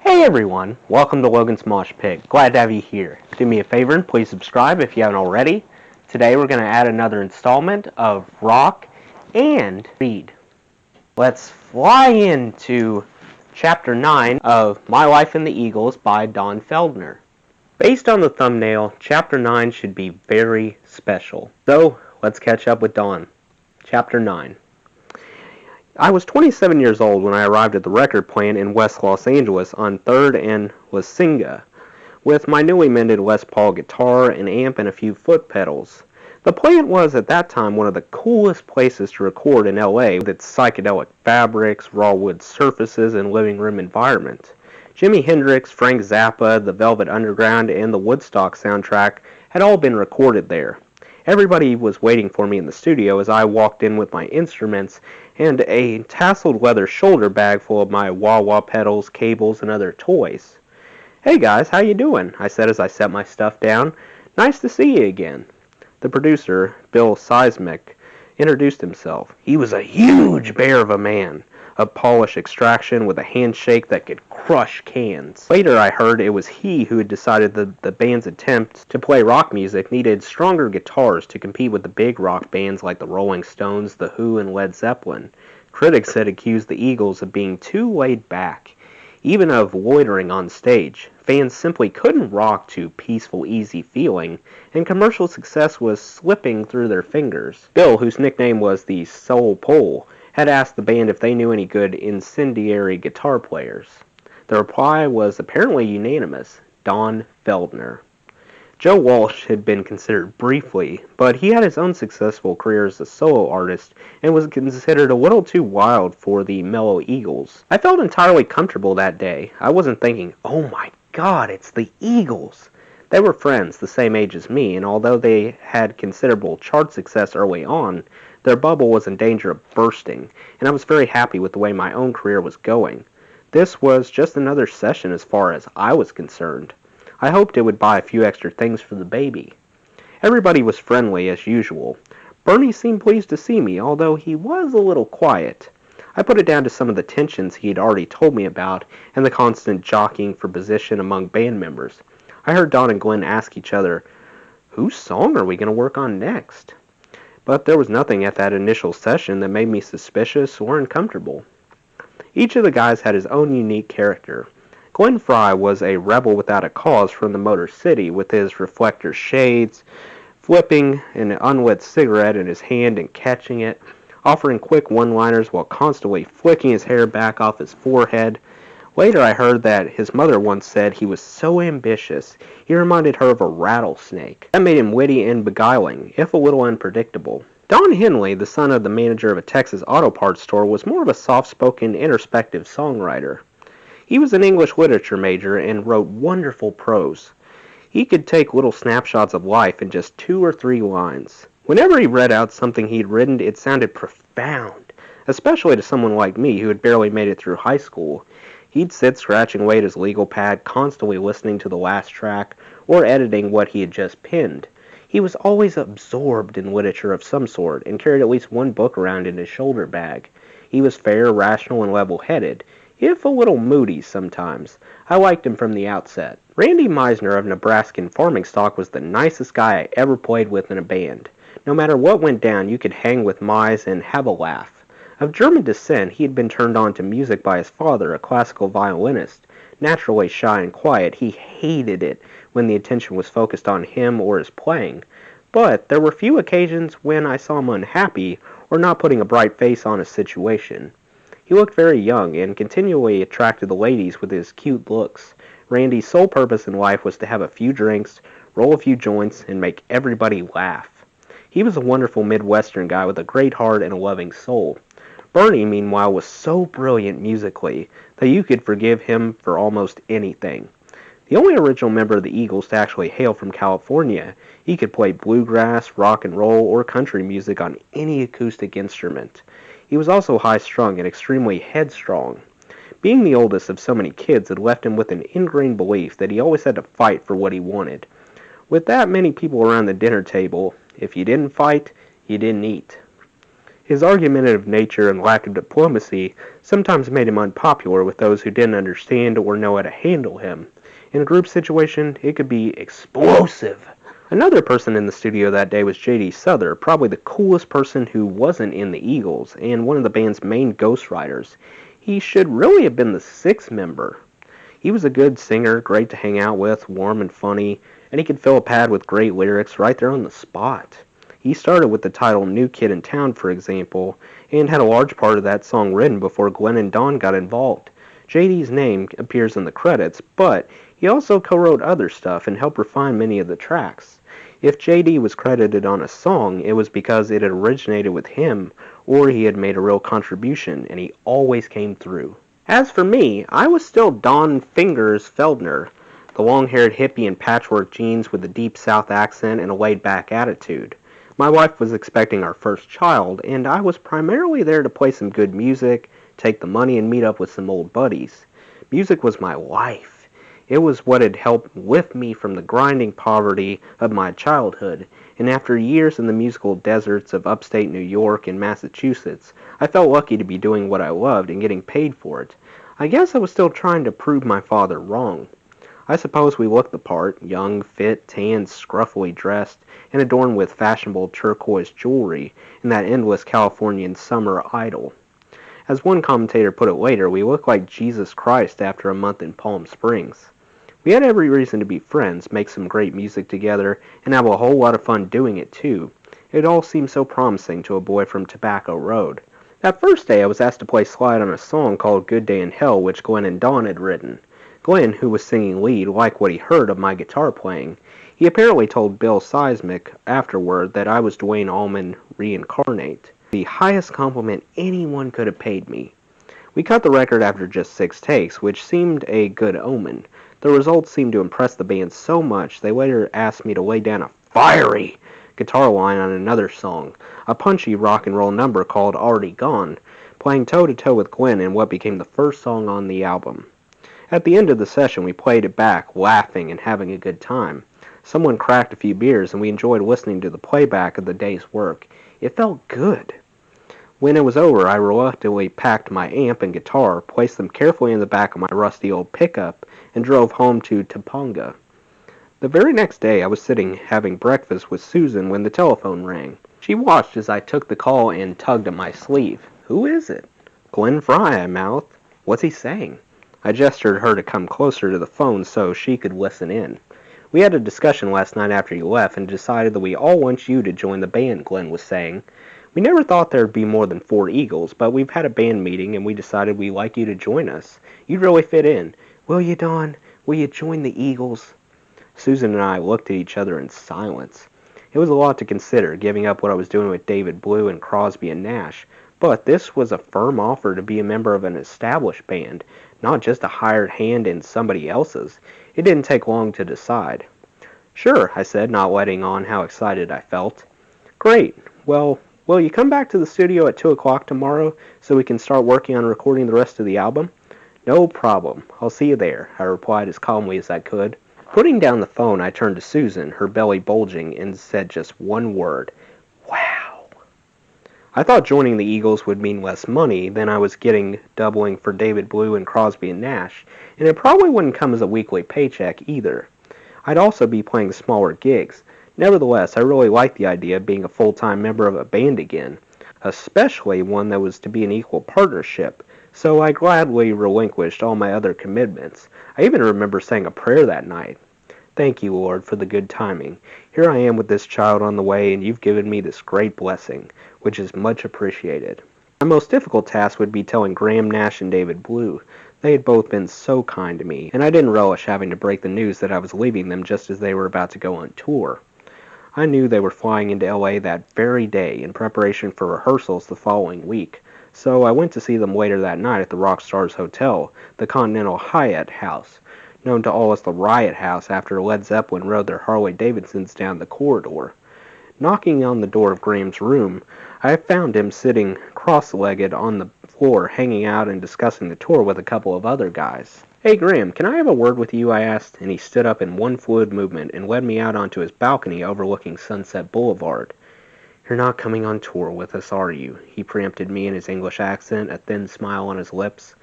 Hey everyone, welcome to Logan's Mosh Pit. Glad to have you here. Do me a favor and please subscribe if you haven't already. Today we're going to add another installment of Rock and Read. Let's fly into Chapter 9 of My Life in the Eagles by Don Felder. Based on the thumbnail, Chapter 9 should be very special. So, let's catch up with Don. Chapter 9. I was 27 years old when I arrived at the record plant in West Los Angeles on 3rd and Wasinga, with my newly minted Les Paul guitar, an amp, and a few foot pedals. The plant was at that time one of the coolest places to record in LA, with its psychedelic fabrics, raw wood surfaces, and living room environment. Jimi Hendrix, Frank Zappa, the Velvet Underground, and the Woodstock soundtrack had all been recorded there. Everybody was waiting for me in the studio as I walked in with my instruments and a tasseled leather shoulder bag full of my wah-wah pedals, cables, and other toys. "Hey guys, how you doing?" I said as I set my stuff down. "Nice to see you again." The producer, Bill Seismic, introduced himself. He was a huge bear of a man, of Polish extraction with a handshake that could crush cans. Later I heard it was he who had decided that the band's attempt to play rock music needed stronger guitars to compete with the big rock bands like the Rolling Stones, The Who, and Led Zeppelin. Critics had accused the Eagles of being too laid back, even of loitering on stage. Fans simply couldn't rock to peaceful, easy feeling, and commercial success was slipping through their fingers. Bill, whose nickname was the Soul Pole, had asked the band if they knew any good incendiary guitar players. The reply was apparently unanimous: Don Felder. Joe Walsh had been considered briefly, but he had his own successful career as a solo artist and was considered a little too wild for the mellow Eagles. I felt entirely comfortable that day. I wasn't thinking, "Oh my God, it's the Eagles." They were friends, the same age as me, and although they had considerable chart success early on, their bubble was in danger of bursting, and I was very happy with the way my own career was going. This was just another session as far as I was concerned. I hoped it would buy a few extra things for the baby. Everybody was friendly as usual. Bernie seemed pleased to see me, although he was a little quiet. I put it down to some of the tensions he had already told me about and the constant jockeying for position among band members. I heard Don and Glenn ask each other, "Whose song are we going to work on next?" But there was nothing at that initial session that made me suspicious or uncomfortable. Each of the guys had his own unique character. Glenn Fry was a rebel without a cause from the Motor City, with his reflector shades, flipping an unlit cigarette in his hand and catching it, offering quick one-liners while constantly flicking his hair back off his forehead. Later I heard that his mother once said he was so ambitious he reminded her of a rattlesnake. That made him witty and beguiling, if a little unpredictable. Don Henley, the son of the manager of a Texas auto parts store, was more of a soft-spoken, introspective songwriter. He was an English literature major and wrote wonderful prose. He could take little snapshots of life in just 2 or 3 lines. Whenever he read out something he'd written, it sounded profound, especially to someone like me who had barely made it through high school. He'd sit scratching away at his legal pad, constantly listening to the last track or editing what he had just penned. He was always absorbed in literature of some sort and carried at least one book around in his shoulder bag. He was fair, rational, and level-headed, if a little moody sometimes. I liked him from the outset. Randy Meisner of Nebraskan farming stock was the nicest guy I ever played with in a band. No matter what went down, you could hang with Mise and have a laugh. Of German descent, he had been turned on to music by his father, a classical violinist. Naturally shy and quiet, he hated it when the attention was focused on him or his playing. But there were few occasions when I saw him unhappy or not putting a bright face on a situation. He looked very young and continually attracted the ladies with his cute looks. Randy's sole purpose in life was to have a few drinks, roll a few joints, and make everybody laugh. He was a wonderful Midwestern guy with a great heart and a loving soul. Bernie, meanwhile, was so brilliant musically that you could forgive him for almost anything. The only original member of the Eagles to actually hail from California, he could play bluegrass, rock and roll, or country music on any acoustic instrument. He was also high-strung and extremely headstrong. Being the oldest of so many kids had left him with an ingrained belief that he always had to fight for what he wanted. With that many people around the dinner table, if you didn't fight, you didn't eat. His argumentative nature and lack of diplomacy sometimes made him unpopular with those who didn't understand or know how to handle him. In a group situation, it could be explosive. Another person in the studio that day was J.D. Souther, probably the coolest person who wasn't in the Eagles, and one of the band's main ghostwriters. He should really have been the sixth member. He was a good singer, great to hang out with, warm and funny, and he could fill a pad with great lyrics right there on the spot. He started with the title New Kid in Town, for example, and had a large part of that song written before Glenn and Don got involved. JD's name appears in the credits, but he also co-wrote other stuff and helped refine many of the tracks. If JD was credited on a song, it was because it had originated with him, or he had made a real contribution, and he always came through. As for me, I was still Don Felder, the long-haired hippie in patchwork jeans with a deep South accent and a laid-back attitude. My wife was expecting our first child, and I was primarily there to play some good music, take the money, and meet up with some old buddies. Music was my life. It was what had helped lift me from the grinding poverty of my childhood, and after years in the musical deserts of upstate New York and Massachusetts, I felt lucky to be doing what I loved and getting paid for it. I guess I was still trying to prove my father wrong. I suppose we looked the part, young, fit, tan, scruffily dressed, and adorned with fashionable turquoise jewelry in that endless Californian summer idyll. As one commentator put it later, we looked like Jesus Christ after a month in Palm Springs. We had every reason to be friends, make some great music together, and have a whole lot of fun doing it too. It all seemed so promising to a boy from Tobacco Road. That first day I was asked to play slide on a song called Good Day in Hell, which Glenn and Don had written. Glenn, who was singing lead, liked what he heard of my guitar playing. He apparently told Bill Seismic afterward that I was Duane Allman reincarnate. The highest compliment anyone could have paid me. We cut the record after just 6 takes, which seemed a good omen. The results seemed to impress the band so much they later asked me to lay down a fiery guitar line on another song, a punchy rock and roll number called Already Gone, playing toe-to-toe with Glenn in what became the first song on the album. At the end of the session, we played it back, laughing and having a good time. Someone cracked a few beers, and we enjoyed listening to the playback of the day's work. It felt good. When it was over, I reluctantly packed my amp and guitar, placed them carefully in the back of my rusty old pickup, and drove home to Topanga. The very next day, I was sitting having breakfast with Susan when the telephone rang. She watched as I took the call and tugged at my sleeve. "Who is it?" "Glenn Frey," I mouthed. "What's he saying?" I gestured her to come closer to the phone so she could listen in. "We had a discussion last night after you left and decided that we all want you to join the band," Glenn was saying. "We never thought there'd be more than 4 Eagles, but we've had a band meeting and we decided we'd like you to join us. You'd really fit in. Will you, Don? Will you join the Eagles?" Susan and I looked at each other in silence. It was a lot to consider, giving up what I was doing with David Blue and Crosby and Nash, but this was a firm offer to be a member of an established band, not just a hired hand in somebody else's. It didn't take long to decide. "Sure," I said, not letting on how excited I felt. "Great. Well, will you come back to the studio at 2 o'clock tomorrow so we can start working on recording the rest of the album?" "No problem. I'll see you there," I replied as calmly as I could. Putting down the phone, I turned to Susan, her belly bulging, and said just one word. "Wow." I thought joining the Eagles would mean less money than I was getting doubling for David Blue and Crosby and Nash, and it probably wouldn't come as a weekly paycheck either. I'd also be playing smaller gigs. Nevertheless, I really liked the idea of being a full-time member of a band again, especially one that was to be an equal partnership, so I gladly relinquished all my other commitments. I even remember saying a prayer that night. "Thank you, Lord, for the good timing. Here I am with this child on the way, and you've given me this great blessing, which is much appreciated." My most difficult task would be telling Graham Nash and David Blue. They had both been so kind to me, and I didn't relish having to break the news that I was leaving them just as they were about to go on tour. I knew they were flying into LA that very day in preparation for rehearsals the following week, so I went to see them later that night at the Rockstars Hotel, the Continental Hyatt House, known to all as the Riot House after Led Zeppelin rode their Harley-Davidsons down the corridor. Knocking on the door of Graham's room, I found him sitting cross-legged on the floor, hanging out and discussing the tour with a couple of other guys. "Hey, Graham, can I have a word with you?" I asked, and he stood up in one fluid movement and led me out onto his balcony overlooking Sunset Boulevard. "You're not coming on tour with us, are you?" He preempted me in his English accent, a thin smile on his lips.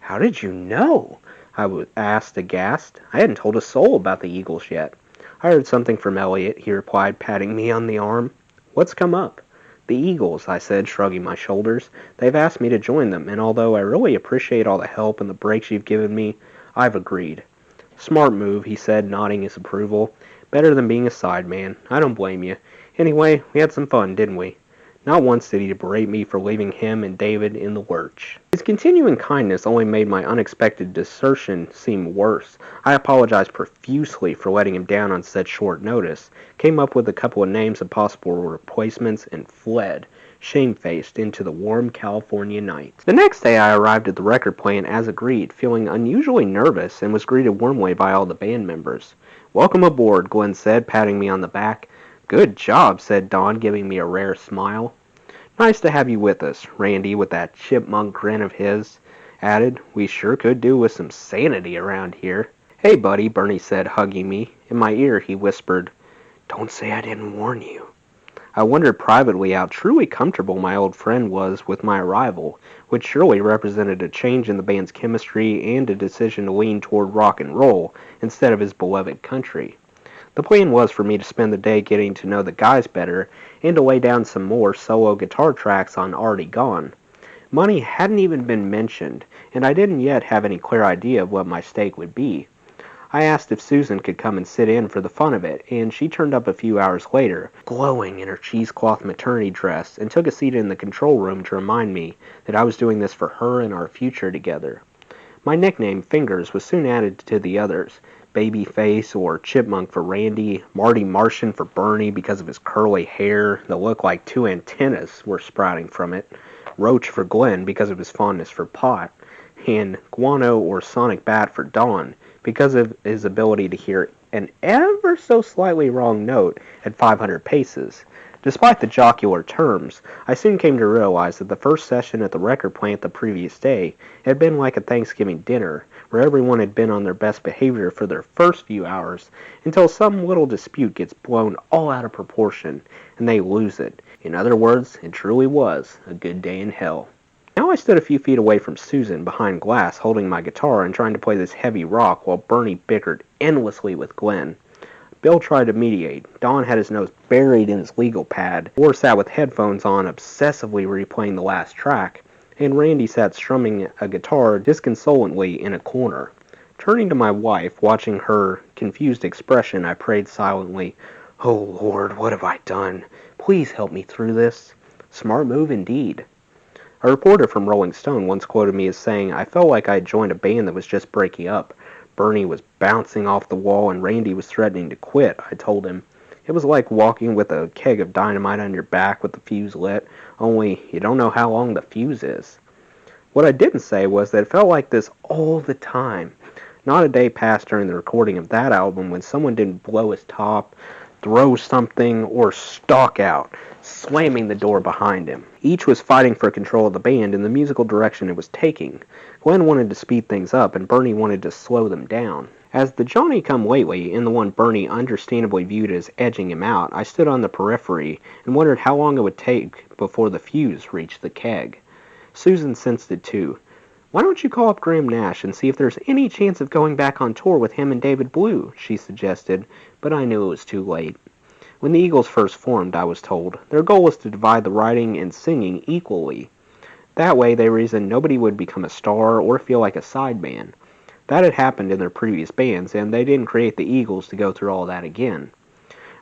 "How did you know?" I asked, aghast. I hadn't told a soul about the Eagles yet. "I heard something from Elliot," he replied, patting me on the arm. "What's come up?" "The Eagles," I said, shrugging my shoulders. "They've asked me to join them, and although I really appreciate all the help and the breaks you've given me, I've agreed." "Smart move," he said, nodding his approval. "Better than being a sideman. I don't blame you. Anyway, we had some fun, didn't we?" Not once did he berate me for leaving him and David in the lurch. His continuing kindness only made my unexpected desertion seem worse. I apologized profusely for letting him down on such short notice, came up with a couple of names of possible replacements, and fled, shamefaced, into the warm California night. The next day I arrived at the record plant as agreed, feeling unusually nervous, and was greeted warmly by all the band members. "Welcome aboard," Glenn said, patting me on the back. "Good job," said Don, giving me a rare smile. "Nice to have you with us," Randy, with that chipmunk grin of his, added. "We sure could do with some sanity around here." "Hey, buddy," Bernie said, hugging me. In my ear he whispered, "Don't say I didn't warn you." I wondered privately how truly comfortable my old friend was with my arrival, which surely represented a change in the band's chemistry and a decision to lean toward rock and roll instead of his beloved country. The plan was for me to spend the day getting to know the guys better and to lay down some more solo guitar tracks on Already Gone. Money hadn't even been mentioned, and I didn't yet have any clear idea of what my stake would be. I asked if Susan could come and sit in for the fun of it, and she turned up a few hours later, glowing in her cheesecloth maternity dress, and took a seat in the control room to remind me that I was doing this for her and our future together. My nickname, Fingers, was soon added to the others. Babyface or Chipmunk for Randy, Marty Martian for Bernie because of his curly hair that looked like two antennas were sprouting from it, Roach for Glenn because of his fondness for pot, and Guano or Sonic Bat for Don because of his ability to hear an ever so slightly wrong note at 500 paces. Despite the jocular terms, I soon came to realize that the first session at the record plant the previous day had been like a Thanksgiving dinner, where everyone had been on their best behavior for their first few hours, until some little dispute gets blown all out of proportion, and they lose it. In other words, it truly was a good day in hell. Now I stood a few feet away from Susan, behind glass, holding my guitar and trying to play this heavy rock while Bernie bickered endlessly with Glenn. Bill tried to mediate. Don had his nose buried in his legal pad, or sat with headphones on, obsessively replaying the last track, and Randy sat strumming a guitar disconsolately in a corner. Turning to my wife, watching her confused expression, I prayed silently, "Oh Lord, what have I done? Please help me through this." Smart move indeed. A reporter from Rolling Stone once quoted me as saying, "I felt like I had joined a band that was just breaking up. Bernie was bouncing off the wall and Randy was threatening to quit," I told him. "It was like walking with a keg of dynamite on your back with the fuse lit, only you don't know how long the fuse is." What I didn't say was that it felt like this all the time. Not a day passed during the recording of that album when someone didn't blow his top, throw something, or stalk out, slamming the door behind him. Each was fighting for control of the band and the musical direction it was taking. Glenn wanted to speed things up, and Bernie wanted to slow them down. As the Johnny-come-lately, and the one Bernie understandably viewed as edging him out, I stood on the periphery and wondered how long it would take before the fuse reached the keg. Susan sensed it too. "Why don't you call up Graham Nash and see if there's any chance of going back on tour with him and David Blue?" she suggested, but I knew it was too late. When the Eagles first formed, I was told, their goal was to divide the writing and singing equally. That way, they reasoned, nobody would become a star or feel like a sideman. That had happened in their previous bands, and they didn't create the Eagles to go through all that again.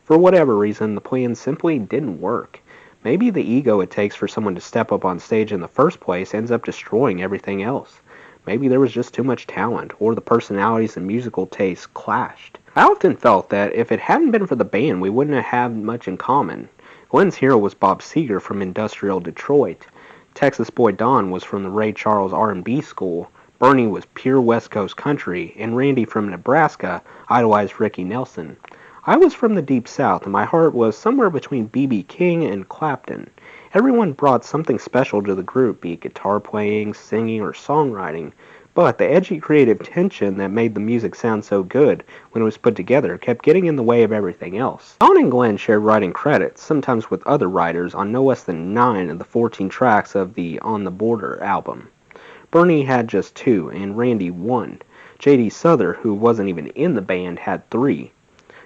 For whatever reason, the plan simply didn't work. Maybe the ego it takes for someone to step up on stage in the first place ends up destroying everything else. Maybe there was just too much talent, or the personalities and musical tastes clashed. I often felt that if it hadn't been for the band, we wouldn't have had much in common. Glenn's hero was Bob Seger from industrial Detroit. Texas boy Don was from the Ray Charles R&B school. Bernie was pure West Coast country, and Randy from Nebraska idolized Ricky Nelson. I was from the Deep South, and my heart was somewhere between B.B. King and Clapton. Everyone brought something special to the group, be it guitar playing, singing, or songwriting, But the edgy creative tension that made the music sound so good when it was put together kept getting in the way of everything else. Don and Glenn shared writing credits, sometimes with other writers, on no less than 9 of the 14 tracks of the On the Border album. Bernie had just 2, and Randy 1. J.D. Souther, who wasn't even in the band, had 3.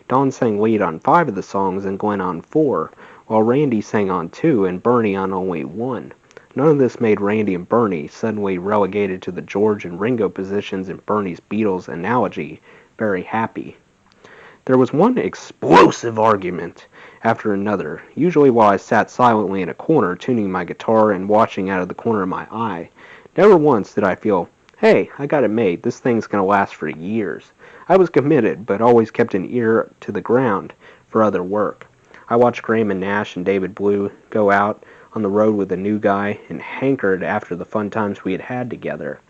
Don sang lead on 5 of the songs and Glenn on 4, while Randy sang on 2 and Bernie on only 1. None of this made Randy and Bernie, suddenly relegated to the George and Ringo positions in Bernie's Beatles analogy, very happy. There was one explosive argument after another, usually while I sat silently in a corner tuning my guitar and watching out of the corner of my eye. Never once did I feel, hey, I got it made, this thing's going to last for years. I was committed, but always kept an ear to the ground for other work. I watched Graham and Nash and David Blue go out on the road with a new guy and hankered after the fun times we had had together.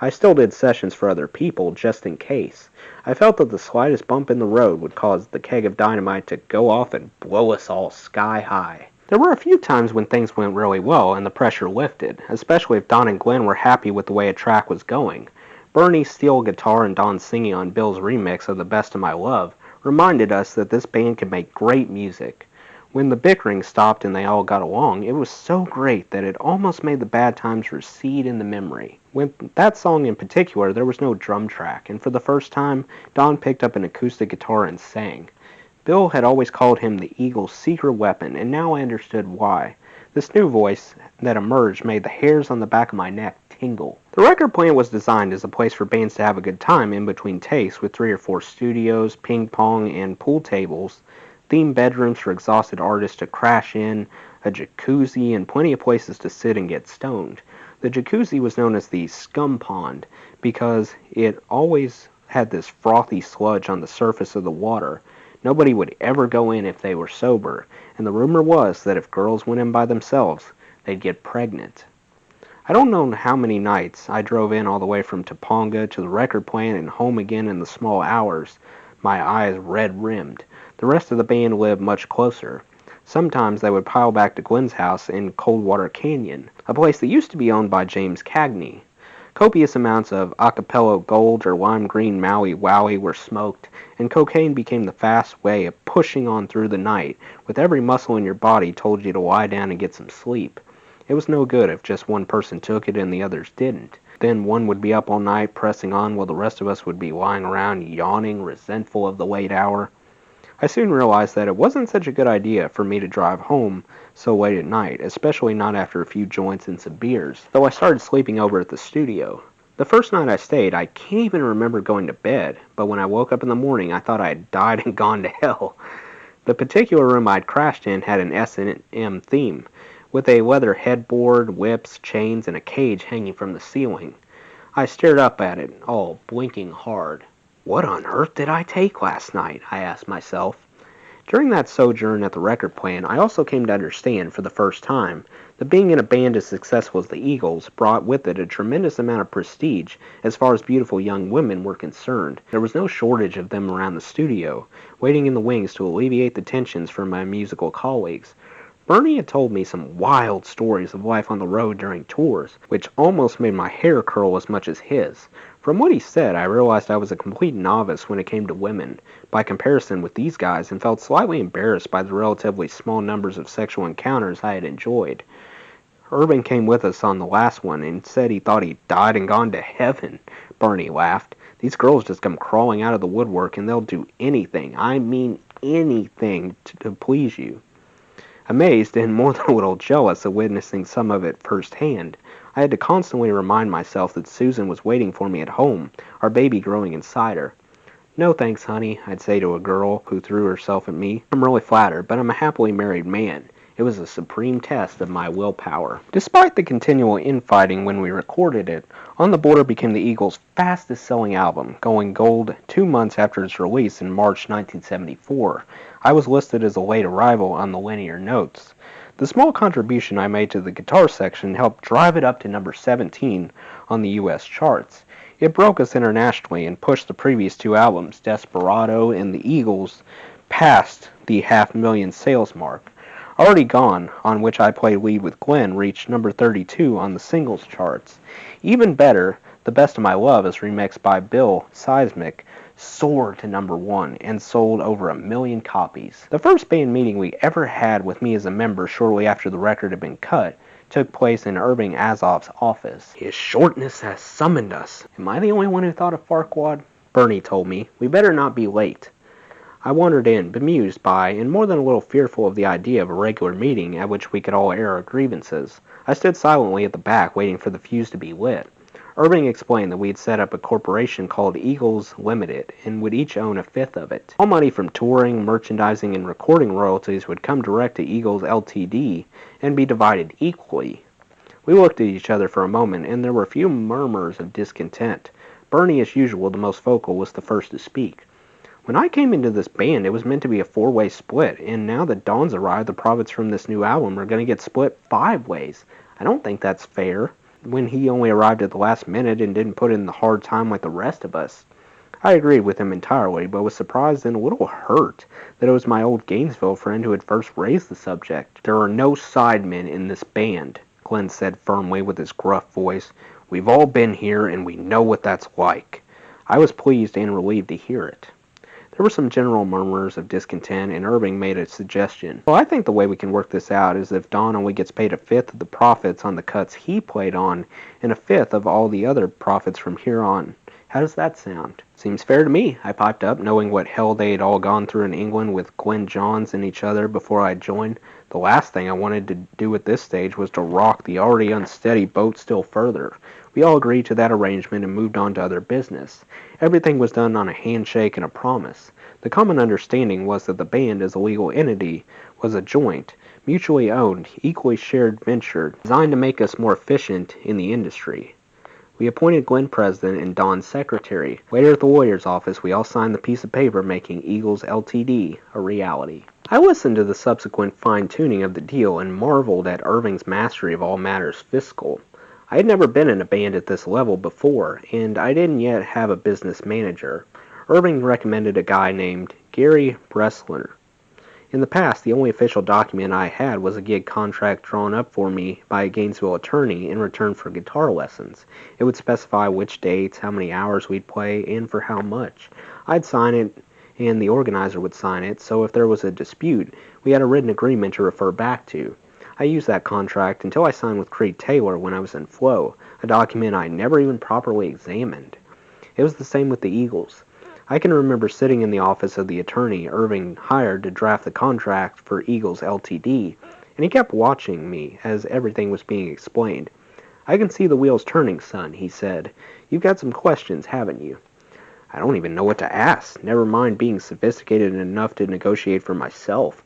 I still did sessions for other people, just in case. I felt that the slightest bump in the road would cause the keg of dynamite to go off and blow us all sky high. There were a few times when things went really well and the pressure lifted, especially if Don and Glenn were happy with the way a track was going. Bernie's steel guitar and Don singing on Bill's remix of The Best of My Love reminded us that this band could make great music. When the bickering stopped and they all got along, it was so great that it almost made the bad times recede in the memory. With that song in particular, there was no drum track, and for the first time, Don picked up an acoustic guitar and sang. Bill had always called him the Eagles' secret weapon, and now I understood why. This new voice that emerged made the hairs on the back of my neck tingle. The record plant was designed as a place for bands to have a good time in between takes, with 3 or 4 studios, ping pong, and pool tables, themed bedrooms for exhausted artists to crash in, a jacuzzi, and plenty of places to sit and get stoned. The jacuzzi was known as the scum pond because it always had this frothy sludge on the surface of the water. Nobody would ever go in if they were sober, and the rumor was that if girls went in by themselves, they'd get pregnant. I don't know how many nights I drove in all the way from Topanga to the record plant and home again in the small hours, my eyes red-rimmed. The rest of the band lived much closer. Sometimes they would pile back to Glenn's house in Coldwater Canyon, a place that used to be owned by James Cagney. Copious amounts of Acapello Gold or Lime Green Maui Wowie were smoked, and cocaine became the fast way of pushing on through the night, with every muscle in your body told you to lie down and get some sleep. It was no good if just one person took it and the others didn't. Then one would be up all night pressing on while the rest of us would be lying around yawning, resentful of the late hour. I soon realized that it wasn't such a good idea for me to drive home so late at night, especially not after a few joints and some beers, though I started sleeping over at the studio. The first night I stayed, I can't even remember going to bed, but when I woke up in the morning, I thought I had died and gone to hell. The particular room I'd crashed in had an S&M theme, with a leather headboard, whips, chains, and a cage hanging from the ceiling. I stared up at it, all blinking hard. What on earth did I take last night? I asked myself. During that sojourn at the record plant, I also came to understand, for the first time, that being in a band as successful as the Eagles brought with it a tremendous amount of prestige as far as beautiful young women were concerned. There was no shortage of them around the studio, waiting in the wings to alleviate the tensions for my musical colleagues. Bernie had told me some wild stories of life on the road during tours, which almost made my hair curl as much as his. From what he said, I realized I was a complete novice when it came to women, by comparison with these guys, and felt slightly embarrassed by the relatively small numbers of sexual encounters I had enjoyed. Urban came with us on the last one and said he thought he'd died and gone to heaven. Bernie laughed. These girls just come crawling out of the woodwork and they'll do anything, I mean anything, to please you. Amazed and more than a little jealous of witnessing some of it firsthand, I had to constantly remind myself that Susan was waiting for me at home, our baby growing inside her. No thanks, honey, I'd say to a girl who threw herself at me. I'm really flattered, but I'm a happily married man. It was a supreme test of my willpower. Despite the continual infighting when we recorded it, On the Border became the Eagles' fastest-selling album, going gold 2 months after its release in March 1974. I was listed as a late arrival on the linear notes. The small contribution I made to the guitar section helped drive it up to number 17 on the U.S. charts. It broke us internationally and pushed the previous 2 albums, Desperado and the Eagles, past the 500,000 sales mark. Already Gone, on which I played lead with Glenn, reached number 32 on the singles charts. Even better, The Best of My Love is remixed by Bill Seismic, soared to #1 and sold over 1 million copies. The first band meeting we ever had with me as a member shortly after the record had been cut took place in Irving Azoff's office. His shortness has summoned us. Am I the only one who thought of Farquaad? Bernie told me. We better not be late. I wandered in, bemused by, and more than a little fearful of the idea of a regular meeting at which we could all air our grievances. I stood silently at the back, waiting for the fuse to be lit. Irving explained that we had set up a corporation called Eagles Limited, and would each own 1/5 of it. All money from touring, merchandising, and recording royalties would come direct to Eagles Ltd. And be divided equally. We looked at each other for a moment, and there were a few murmurs of discontent. Bernie, as usual, the most vocal, was the first to speak. When I came into this band, it was meant to be a 4-way split, and now that Don's arrived, the profits from this new album are going to get split 5 ways. I don't think that's fair, when he only arrived at the last minute and didn't put in the hard time like the rest of us. I agreed with him entirely, but was surprised and a little hurt that it was my old Gainesville friend who had first raised the subject. There are no sidemen in this band, Glenn said firmly with his gruff voice. We've all been here, and we know what that's like. I was pleased and relieved to hear it. There were some general murmurs of discontent, and Irving made a suggestion. Well, I think the way we can work this out is if Don only gets paid 1/5 of the profits on the cuts he played on, and 1/5 of all the other profits from here on. How does that sound? Seems fair to me, I piped up, knowing what hell they had all gone through in England with Glenn Johns and each other before I joined. The last thing I wanted to do at this stage was to rock the already unsteady boat still further. We all agreed to that arrangement and moved on to other business. Everything was done on a handshake and a promise. The common understanding was that the band, as a legal entity, was a joint, mutually owned, equally shared venture, designed to make us more efficient in the industry. We appointed Glenn president and Don secretary. Later at the lawyer's office, we all signed the piece of paper making Eagles Ltd. A reality. I listened to the subsequent fine-tuning of the deal and marveled at Irving's mastery of all matters fiscal. I had never been in a band at this level before, and I didn't yet have a business manager. Irving recommended a guy named Gary Bressler. In the past, the only official document I had was a gig contract drawn up for me by a Gainesville attorney in return for guitar lessons. It would specify which dates, how many hours we'd play, and for how much. I'd sign it, and the organizer would sign it, so if there was a dispute, we had a written agreement to refer back to. I used that contract until I signed with Creed Taylor when I was in Flow, a document I never even properly examined. It was the same with the Eagles. I can remember sitting in the office of the attorney Irving hired to draft the contract for Eagles Ltd., and he kept watching me as everything was being explained. I can see the wheels turning, son, he said. You've got some questions, haven't you? I don't even know what to ask, never mind being sophisticated enough to negotiate for myself.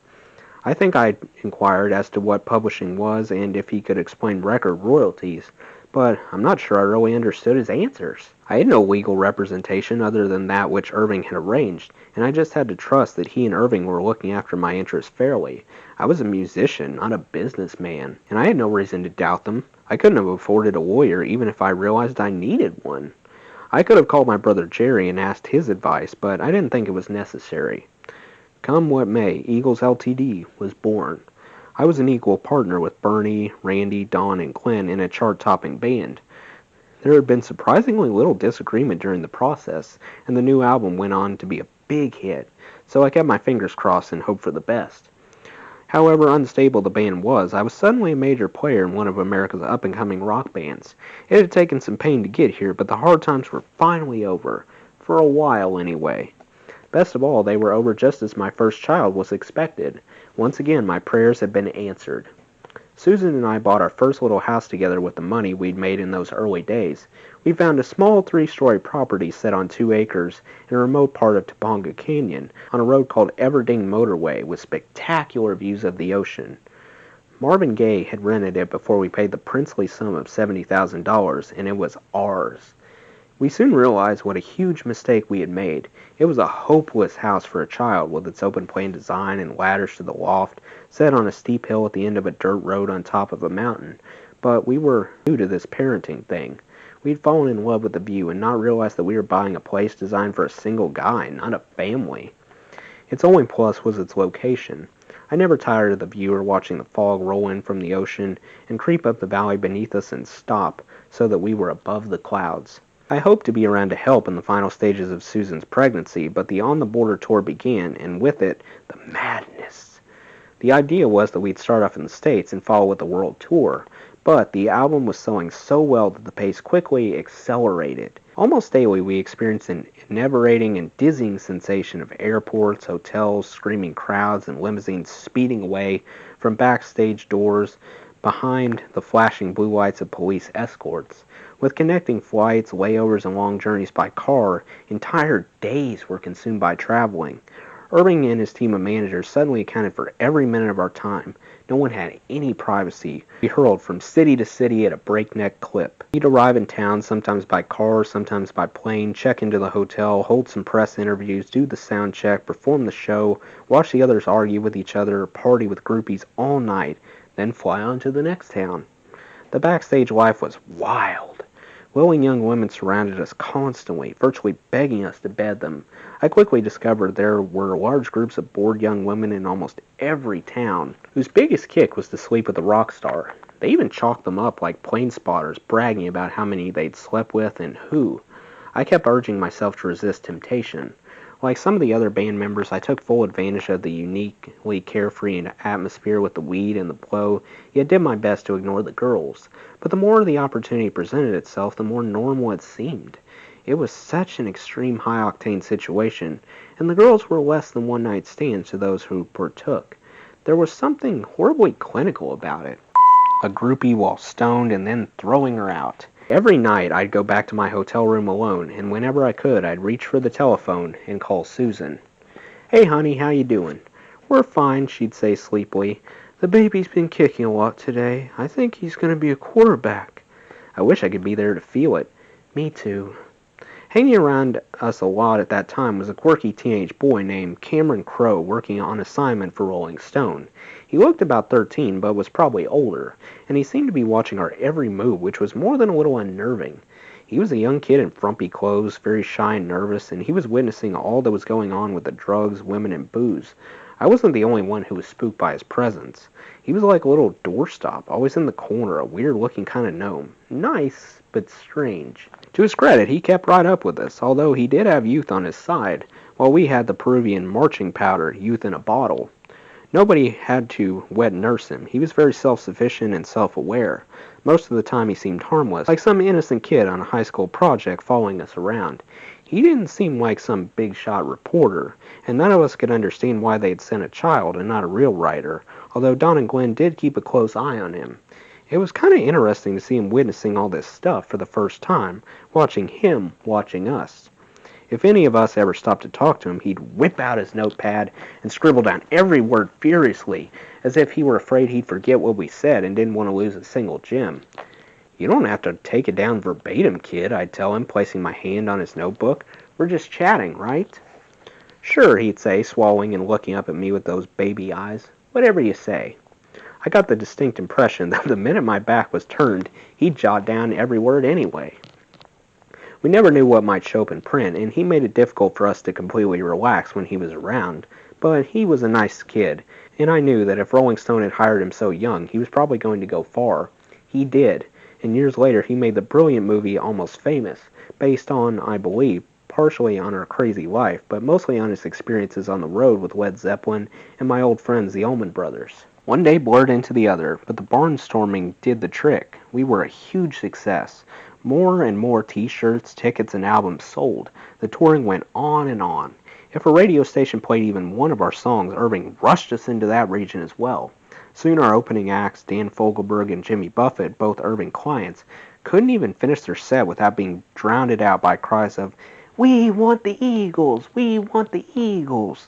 I think I inquired as to what publishing was and if he could explain record royalties, but I'm not sure I really understood his answers. I had no legal representation other than that which Irving had arranged, and I just had to trust that he and Irving were looking after my interests fairly. I was a musician, not a businessman, and I had no reason to doubt them. I couldn't have afforded a lawyer even if I realized I needed one. I could have called my brother Jerry and asked his advice, but I didn't think it was necessary. Come what may, Eagles Ltd. Was born. I was an equal partner with Bernie, Randy, Don, and Glenn in a chart-topping band. There had been surprisingly little disagreement during the process, and the new album went on to be a big hit, so I kept my fingers crossed and hoped for the best. However unstable the band was, I was suddenly a major player in one of America's up-and-coming rock bands. It had taken some pain to get here, but the hard times were finally over. For a while, anyway. Best of all, they were over just as my first child was expected. Once again, my prayers had been answered. Susan and I bought our first little house together with the money we'd made in those early days. We found a small 3-story property set on 2 acres in a remote part of Topanga Canyon on a road called Everding Motorway with spectacular views of the ocean. Marvin Gaye had rented it before we paid the princely sum of $70,000, and it was ours. We soon realized what a huge mistake we had made. It was a hopeless house for a child, with its open-plan design and ladders to the loft, set on a steep hill at the end of a dirt road on top of a mountain. But we were new to this parenting thing. We'd fallen in love with the view and not realized that we were buying a place designed for a single guy, not a family. Its only plus was its location. I never tired of the view or watching the fog roll in from the ocean and creep up the valley beneath us and stop, so that we were above the clouds. I hoped to be around to help in the final stages of Susan's pregnancy, but the On the Border tour began, and with it, the madness. The idea was that we'd start off in the States and follow with the world tour, but the album was selling so well that the pace quickly accelerated. Almost daily we experienced an enervating and dizzying sensation of airports, hotels, screaming crowds, and limousines speeding away from backstage doors behind the flashing blue lights of police escorts. With connecting flights, layovers, and long journeys by car, entire days were consumed by traveling. Irving and his team of managers suddenly accounted for every minute of our time. No one had any privacy. We hurled from city to city at a breakneck clip. We'd arrive in town, sometimes by car, sometimes by plane, check into the hotel, hold some press interviews, do the sound check, perform the show, watch the others argue with each other, party with groupies all night, then fly on to the next town. The backstage life was wild. Willing young women surrounded us constantly, virtually begging us to bed them. I quickly discovered there were large groups of bored young women in almost every town, whose biggest kick was to sleep with a rock star. They even chalked them up like plane spotters, bragging about how many they'd slept with and who. I kept urging myself to resist temptation. Like some of the other band members, I took full advantage of the uniquely carefree atmosphere with the weed and the blow, yet did my best to ignore the girls. But the more the opportunity presented itself, the more normal it seemed. It was such an extreme high-octane situation, and the girls were less than one-night stands to those who partook. There was something horribly clinical about it. A groupie while stoned and then throwing her out. Every night I'd go back to my hotel room alone, and whenever I could, I'd reach for the telephone and call Susan. "Hey, honey, how you doing?" "We're fine," she'd say sleepily. "The baby's been kicking a lot today. I think he's going to be a quarterback." I wish I could be there to feel it. Me too. Hanging around us a lot at that time was a quirky teenage boy named Cameron Crowe working on assignment for Rolling Stone. He looked about 13, but was probably older, and he seemed to be watching our every move, which was more than a little unnerving. He was a young kid in frumpy clothes, very shy and nervous, and he was witnessing all that was going on with the drugs, women, and booze. I wasn't the only one who was spooked by his presence. He was like a little doorstop, always in the corner, a weird-looking kind of gnome. Nice, but strange. To his credit, he kept right up with us, although he did have youth on his side, while we had the Peruvian marching powder, youth in a bottle. Nobody had to wet nurse him. He was very self-sufficient and self-aware. Most of the time he seemed harmless, like some innocent kid on a high school project following us around. He didn't seem like some big-shot reporter, and none of us could understand why they'd sent a child and not a real writer, although Don and Glenn did keep a close eye on him. It was kind of interesting to see him witnessing all this stuff for the first time, watching him watching us. If any of us ever stopped to talk to him, he'd whip out his notepad and scribble down every word furiously, as if he were afraid he'd forget what we said and didn't want to lose a single gem. "You don't have to take it down verbatim, kid," I'd tell him, placing my hand on his notebook. "We're just chatting, right?" "Sure," he'd say, swallowing and looking up at me with those baby eyes. "Whatever you say." I got the distinct impression that the minute my back was turned, he'd jot down every word anyway. We never knew what might show up in print, and he made it difficult for us to completely relax when he was around, but he was a nice kid, and I knew that if Rolling Stone had hired him so young, he was probably going to go far. He did, and years later he made the brilliant movie Almost Famous, based on, I believe, partially on our crazy life, but mostly on his experiences on the road with Led Zeppelin and my old friends the Allman Brothers. One day blurred into the other, but the barnstorming did the trick. We were a huge success. More and more t-shirts, tickets, and albums sold. The touring went on and on. If a radio station played even one of our songs, Irving rushed us into that region as well. Soon our opening acts, Dan Fogelberg and Jimmy Buffett, both Irving clients, couldn't even finish their set without being drowned out by cries of, "We want the Eagles! We want the Eagles!"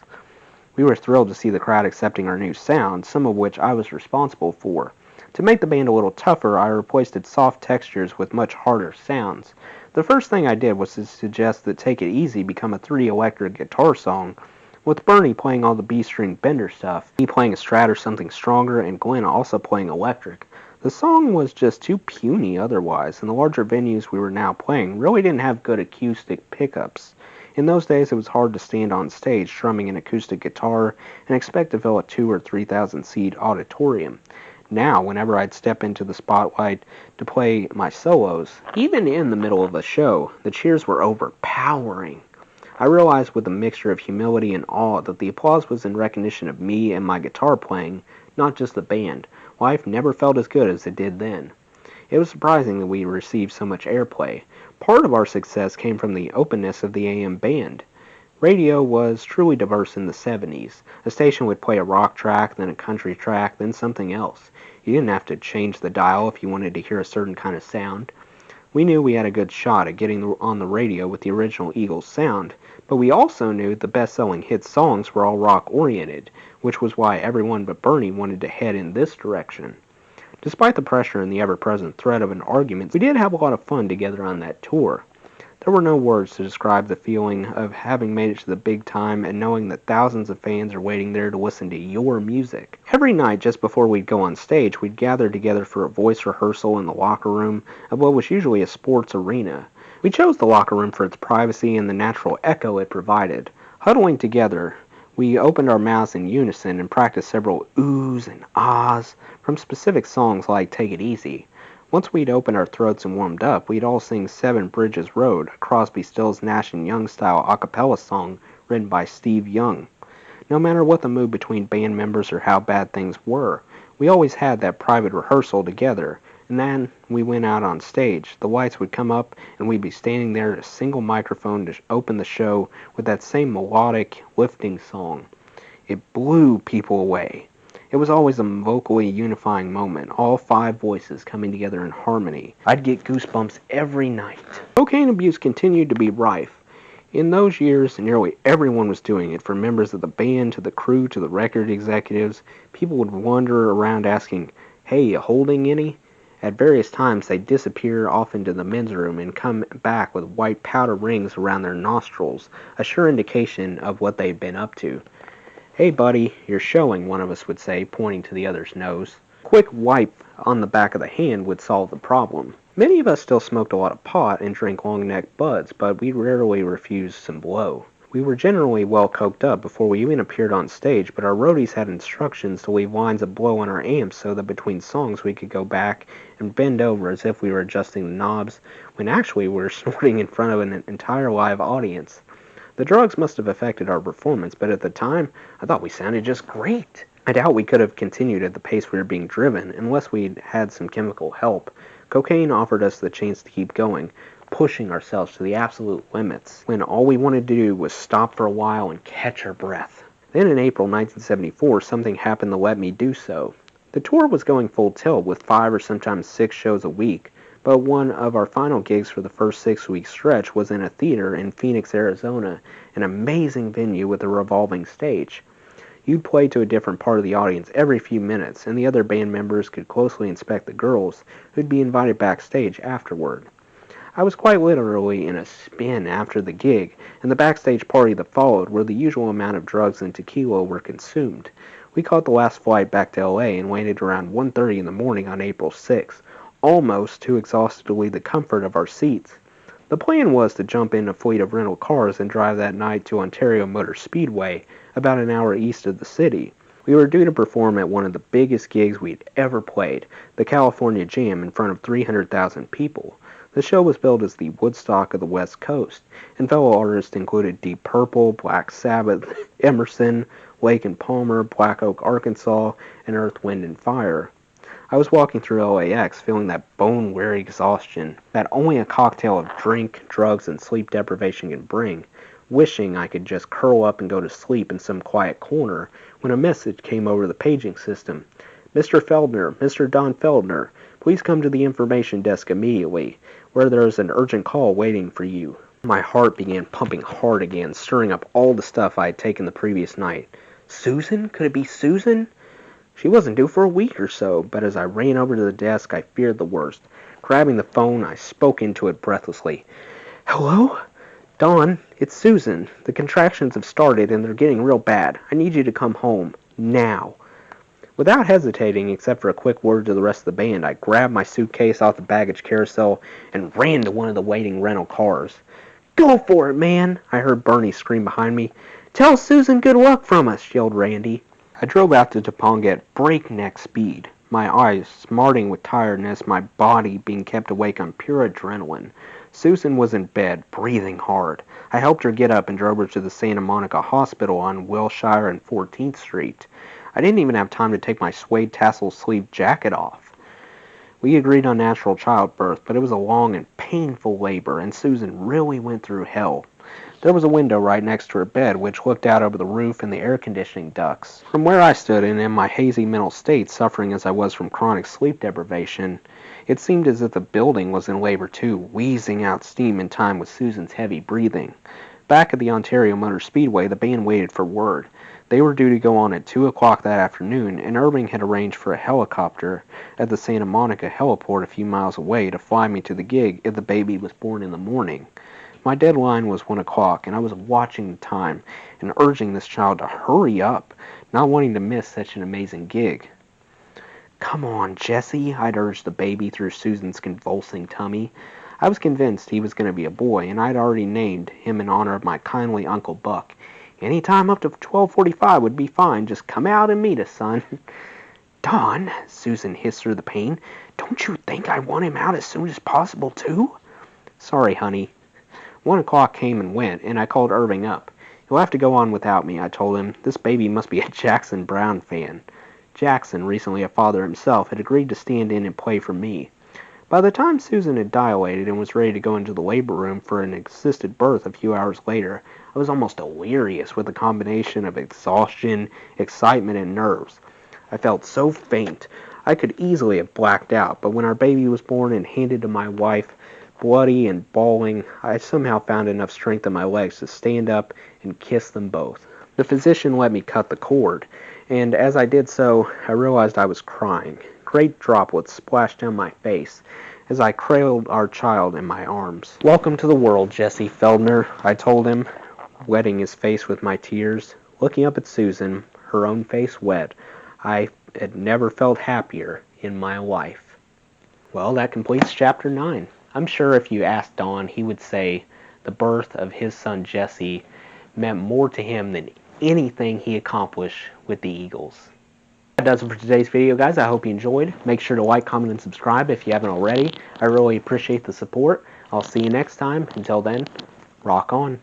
We were thrilled to see the crowd accepting our new sound, some of which I was responsible for. To make the band a little tougher, I replaced its soft textures with much harder sounds. The first thing I did was to suggest that Take It Easy become a 3 electric guitar song, with Bernie playing all the B-string bender stuff, me playing a Strat or something stronger, and Glenn also playing electric. The song was just too puny otherwise, and the larger venues we were now playing really didn't have good acoustic pickups. In those days, it was hard to stand on stage strumming an acoustic guitar and expect to fill a 2,000 or 3,000 seat auditorium. Now, whenever I'd step into the spotlight to play my solos, even in the middle of a show, the cheers were overpowering. I realized with a mixture of humility and awe that the applause was in recognition of me and my guitar playing, not just the band. Life never felt as good as it did then. It was surprising that we received so much airplay. Part of our success came from the openness of the AM band. Radio was truly diverse in the 70s. A station would play a rock track, then a country track, then something else. You didn't have to change the dial if you wanted to hear a certain kind of sound. We knew we had a good shot at getting on the radio with the original Eagles sound, but we also knew the best-selling hit songs were all rock-oriented, which was why everyone but Bernie wanted to head in this direction. Despite the pressure and the ever-present threat of an argument, we did have a lot of fun together on that tour. There were no words to describe the feeling of having made it to the big time and knowing that thousands of fans are waiting there to listen to your music. Every night, just before we'd go on stage, we'd gather together for a voice rehearsal in the locker room of what was usually a sports arena. We chose the locker room for its privacy and the natural echo it provided. Huddling together, we opened our mouths in unison and practiced several oohs and ahs from specific songs like Take It Easy. Once we'd opened our throats and warmed up, we'd all sing Seven Bridges Road, a Crosby, Stills, Nash & Young style a cappella song written by Steve Young. No matter what the mood between band members or how bad things were, we always had that private rehearsal together, and then we went out on stage. The lights would come up, and we'd be standing there at a single microphone to open the show with that same melodic, lifting song. It blew people away. It was always a vocally unifying moment, all 5 voices coming together in harmony. I'd get goosebumps every night. Cocaine abuse continued to be rife. In those years, nearly everyone was doing it, from members of the band to the crew to the record executives. People would wander around asking, "Hey, you holding any?" At various times, they'd disappear off into the men's room and come back with white powder rings around their nostrils, a sure indication of what they'd been up to. "Hey, buddy, you're showing," one of us would say, pointing to the other's nose. A quick wipe on the back of the hand would solve the problem. Many of us still smoked a lot of pot and drank long-necked buds, but we rarely refused some blow. We were generally well coked up before we even appeared on stage, but our roadies had instructions to leave lines of blow on our amps so that between songs we could go back and bend over as if we were adjusting the knobs, when actually we were snorting in front of an entire live audience. The drugs must have affected our performance, but at the time, I thought we sounded just great. I doubt we could have continued at the pace we were being driven unless we'd had some chemical help. Cocaine offered us the chance to keep going, pushing ourselves to the absolute limits, when all we wanted to do was stop for a while and catch our breath. Then in April 1974, something happened to let me do so. The tour was going full tilt with 5 or sometimes 6 shows a week, but one of our final gigs for the first 6-week stretch was in a theater in Phoenix, Arizona, an amazing venue with a revolving stage. You'd play to a different part of the audience every few minutes, and the other band members could closely inspect the girls, who'd be invited backstage afterward. I was quite literally in a spin after the gig, and the backstage party that followed, where the usual amount of drugs and tequila were consumed. We caught the last flight back to LA and landed around 1:30 in the morning on April 6th. Almost too exhausted to leave the comfort of our seats. The plan was to jump in a fleet of rental cars and drive that night to Ontario Motor Speedway, about an hour east of the city. We were due to perform at one of the biggest gigs we'd ever played, the California Jam, in front of 300,000 people. The show was billed as the Woodstock of the West Coast, and fellow artists included Deep Purple, Black Sabbath, Emerson, Lake and Palmer, Black Oak, Arkansas, and Earth, Wind and Fire. I was walking through LAX feeling that bone-weary exhaustion that only a cocktail of drink, drugs, and sleep deprivation can bring, wishing I could just curl up and go to sleep in some quiet corner, when a message came over the paging system. "Mr. Felder, Mr. Don Felder, please come to the information desk immediately, where there is an urgent call waiting for you." My heart began pumping hard again, stirring up all the stuff I had taken the previous night. Susan? Could it be Susan? She wasn't due for a week or so, but as I ran over to the desk, I feared the worst. Grabbing the phone, I spoke into it breathlessly. "Hello? Dawn, it's Susan. The contractions have started, and they're getting real bad. I need you to come home. Now." Without hesitating, except for a quick word to the rest of the band, I grabbed my suitcase off the baggage carousel and ran to one of the waiting rental cars. "Go for it, man!" I heard Bernie scream behind me. "Tell Susan good luck from us," yelled Randy. I drove out to Topanga at breakneck speed. my eyes smarting with tiredness, my body being kept awake on pure adrenaline. Susan was in bed, breathing hard. I helped her get up and drove her to the Santa Monica Hospital on Wilshire and 14th Street. I didn't even have time to take my suede tassel sleeve jacket off. We agreed on natural childbirth, but it was a long and painful labor, and Susan really went through hell. There was a window right next to her bed, which looked out over the roof and the air conditioning ducts. From where I stood, and in my hazy mental state, suffering as I was from chronic sleep deprivation, it seemed as if the building was in labor too, wheezing out steam in time with Susan's heavy breathing. Back at the Ontario Motor Speedway, the band waited for word. They were due to go on at 2 o'clock that afternoon, and Irving had arranged for a helicopter at the Santa Monica heliport a few miles away to fly me to the gig if the baby was born in the morning. My deadline was 1 o'clock, and I was watching the time and urging this child to hurry up, not wanting to miss such an amazing gig. "Come on, Jesse," I'd urged the baby through Susan's convulsing tummy. I was convinced he was going to be a boy, and I'd already named him in honor of my kindly Uncle Buck. "Any time up to 12:45 would be fine. Just come out and meet us, son." "Don," Susan hissed through the pain, "don't you think I want him out as soon as possible, too?" "Sorry, honey." 1 o'clock came and went, and I called Irving up. "You'll have to go on without me," I told him. "This baby must be a Jackson Browne fan." Jackson, recently a father himself, had agreed to stand in and play for me. By the time Susan had dilated and was ready to go into the labor room for an assisted birth a few hours later, I was almost delirious with a combination of exhaustion, excitement, and nerves. I felt so faint I could easily have blacked out, but when our baby was born and handed to my wife, bloody and bawling, I somehow found enough strength in my legs to stand up and kiss them both. The physician let me cut the cord, and as I did so, I realized I was crying. Great droplets splashed down my face as I cradled our child in my arms. "Welcome to the world, Jesse Feldner," I told him, wetting his face with my tears. Looking up at Susan, her own face wet, I had never felt happier in my life. Well, that completes Chapter 9. I'm sure if you asked Don, he would say the birth of his son Jesse meant more to him than anything he accomplished with the Eagles. That does it for today's video, guys. I hope you enjoyed. Make sure to like, comment, and subscribe if you haven't already. I really appreciate the support. I'll see you next time. Until then, rock on.